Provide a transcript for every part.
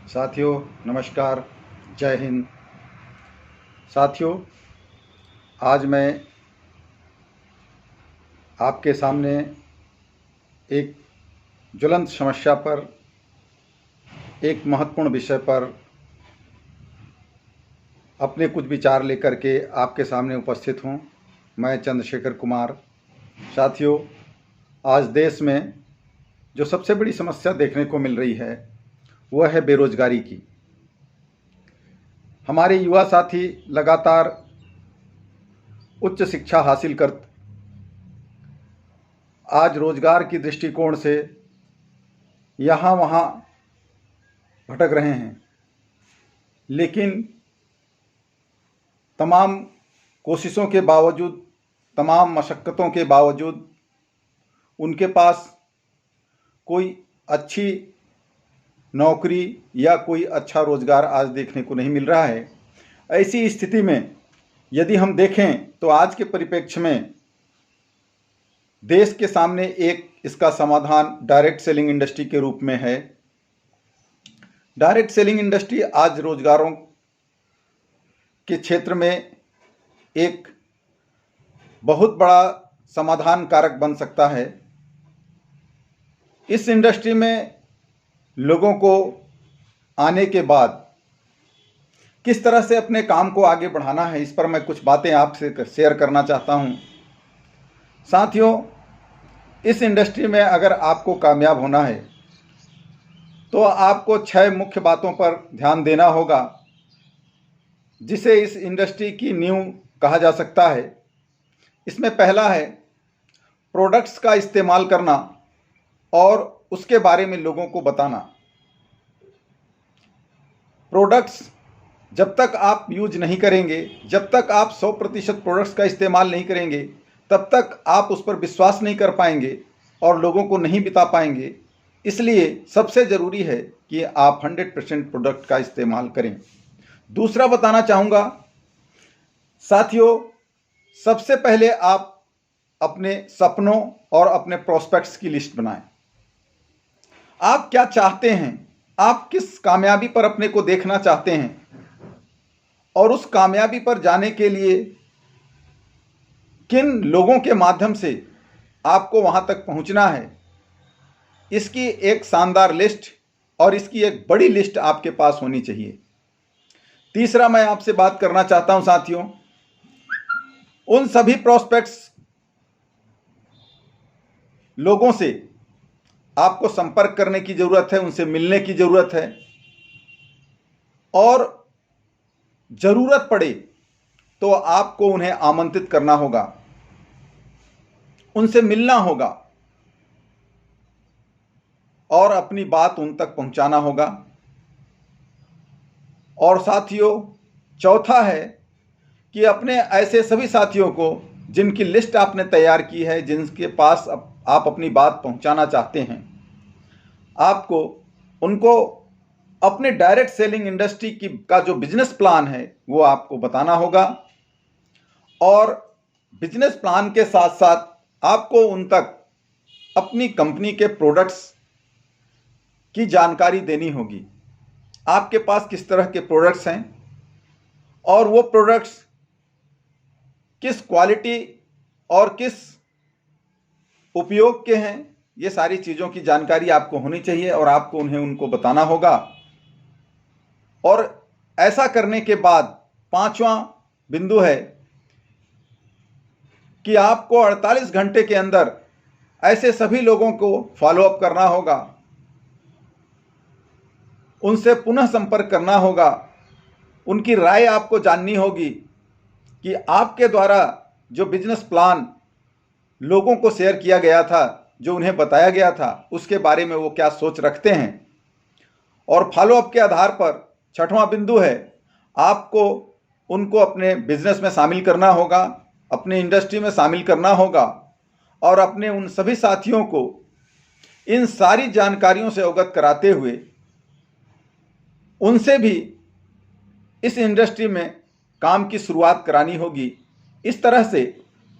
साथियों नमस्कार, जय हिंद। साथियों, आज मैं आपके सामने एक ज्वलंत समस्या पर, एक महत्वपूर्ण विषय पर अपने कुछ विचार लेकर के आपके सामने उपस्थित हूँ। मैं चंद्रशेखर कुमार। साथियों, आज देश में जो सबसे बड़ी समस्या देखने को मिल रही है वह है बेरोजगारी की। हमारे युवा साथी लगातार उच्च शिक्षा हासिल कर आज रोजगार की दृष्टिकोण से यहाँ वहाँ भटक रहे हैं, लेकिन तमाम कोशिशों के बावजूद, तमाम मशक्क़तों के बावजूद उनके पास कोई अच्छी नौकरी या कोई अच्छा रोज़गार आज देखने को नहीं मिल रहा है। ऐसी स्थिति में यदि हम देखें तो आज के परिप्रेक्ष्य में देश के सामने एक इसका समाधान डायरेक्ट सेलिंग इंडस्ट्री के रूप में है। डायरेक्ट सेलिंग इंडस्ट्री आज रोजगारों के क्षेत्र में एक बहुत बड़ा समाधान कारक बन सकता है। इस इंडस्ट्री में लोगों को आने के बाद किस तरह से अपने काम को आगे बढ़ाना है, इस पर मैं कुछ बातें आपसे शेयर करना चाहता हूं। साथियों, इस इंडस्ट्री में अगर आपको कामयाब होना है तो आपको 6 मुख्य बातों पर ध्यान देना होगा, जिसे इस इंडस्ट्री की नींव कहा जा सकता है। इसमें पहला है प्रोडक्ट्स का इस्तेमाल करना और उसके बारे में लोगों को बताना। प्रोडक्ट्स जब तक आप यूज नहीं करेंगे, जब तक आप 100% प्रोडक्ट्स का इस्तेमाल नहीं करेंगे, तब तक आप उस पर विश्वास नहीं कर पाएंगे और लोगों को नहीं बता पाएंगे। इसलिए सबसे ज़रूरी है कि आप 100% प्रोडक्ट का इस्तेमाल करें। दूसरा बताना चाहूँगा साथियों, सबसे पहले आप अपने सपनों और अपने प्रोस्पेक्ट्स की लिस्ट बनाएं। आप क्या चाहते हैं, आप किस कामयाबी पर अपने को देखना चाहते हैं और उस कामयाबी पर जाने के लिए किन लोगों के माध्यम से आपको वहां तक पहुंचना है, इसकी एक शानदार लिस्ट और इसकी एक बड़ी लिस्ट आपके पास होनी चाहिए। तीसरा मैं आपसे बात करना चाहता हूं साथियों, उन सभी प्रोस्पेक्ट्स लोगों से आपको संपर्क करने की ज़रूरत है, उनसे मिलने की ज़रूरत है और ज़रूरत पड़े तो आपको उन्हें आमंत्रित करना होगा, उनसे मिलना होगा और अपनी बात उन तक पहुंचाना होगा। और साथियों, चौथा है कि अपने ऐसे सभी साथियों को जिनकी लिस्ट आपने तैयार की है, जिनके पास आप अपनी बात पहुंचाना चाहते हैं, आपको उनको अपने डायरेक्ट सेलिंग इंडस्ट्री की का जो बिजनेस प्लान है वो आपको बताना होगा और बिजनेस प्लान के साथ साथ आपको उन तक अपनी कंपनी के प्रोडक्ट्स की जानकारी देनी होगी। आपके पास किस तरह के प्रोडक्ट्स हैं और वो प्रोडक्ट्स किस क्वालिटी और किस उपयोग के हैं, ये सारी चीज़ों की जानकारी आपको होनी चाहिए और आपको उनको बताना होगा। और ऐसा करने के बाद पांचवा बिंदु है कि आपको 48 घंटे के अंदर ऐसे सभी लोगों को फॉलो अप करना होगा, उनसे पुनः संपर्क करना होगा, उनकी राय आपको जाननी होगी कि आपके द्वारा जो बिजनेस प्लान लोगों को शेयर किया गया था, जो उन्हें बताया गया था, उसके बारे में वो क्या सोच रखते हैं। और फॉलोअप के आधार पर 6वां बिंदु है, आपको उनको अपने बिजनेस में शामिल करना होगा, अपने इंडस्ट्री में शामिल करना होगा और अपने उन सभी साथियों को इन सारी जानकारियों से अवगत कराते हुए उनसे भी इस इंडस्ट्री में काम की शुरुआत करानी होगी। इस तरह से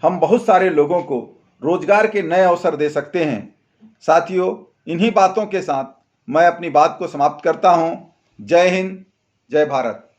हम बहुत सारे लोगों को रोजगार के नए अवसर दे सकते हैं। साथियों, इन्हीं बातों के साथ मैं अपनी बात को समाप्त करता हूं। जय हिंद, जय भारत।